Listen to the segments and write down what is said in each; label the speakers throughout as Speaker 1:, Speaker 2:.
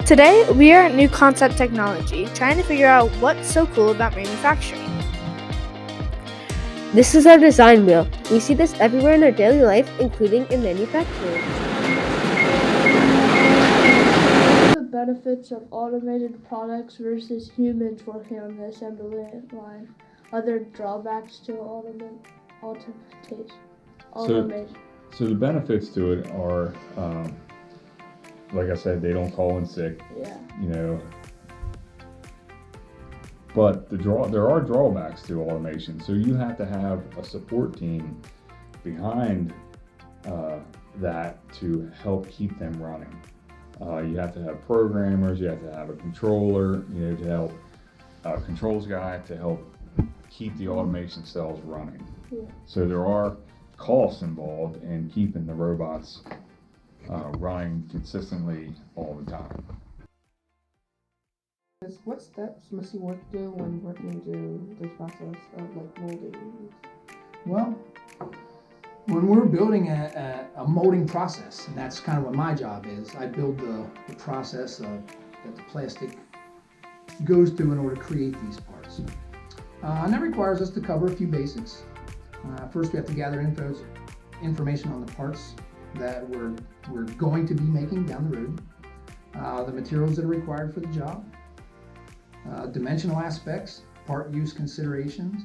Speaker 1: Today, we are at New Concept Technology, trying to figure out what's so cool about manufacturing.
Speaker 2: This is our design wheel. We see this everywhere in our daily life, including in manufacturing.
Speaker 3: The benefits of automated products versus humans working on the assembly line. Other drawbacks to automation.
Speaker 4: So the benefits to it are, like I said, they don't call in sick.
Speaker 3: Yeah.
Speaker 4: But there are drawbacks to automation. So you have to have a support team behind that to help keep them running. You have to have programmers. You have to have a controller. To help a controls guy to help keep the automation cells running.
Speaker 3: Yeah.
Speaker 4: So there are costs involved in keeping the robots running consistently all the time.
Speaker 5: What steps must you work through when working through this process of molding?
Speaker 6: Well, when we're building a molding process, and that's kind of what my job is, I build the process that the plastic goes through in order to create these parts. And that requires us to cover a few basics. First, we have to gather information on the parts that we're going to be making down the road, the materials that are required for the job, dimensional aspects, part use considerations,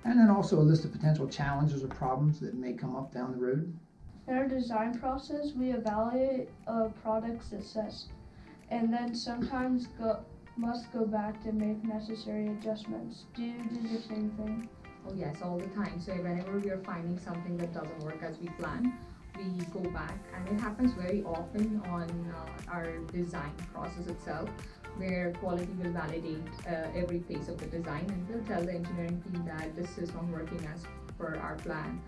Speaker 6: and then also a list of potential challenges or problems that may come up down the road.
Speaker 3: In our design process, we evaluate a product's success, and then sometimes must go back to make necessary adjustments. Do you do the same thing?
Speaker 7: Oh yes, all the time. So whenever we are finding something that doesn't work as we plan, we go back, and it happens very often on our design process itself, where quality will validate every phase of the design and will tell the engineering team that this is not working as per our plan.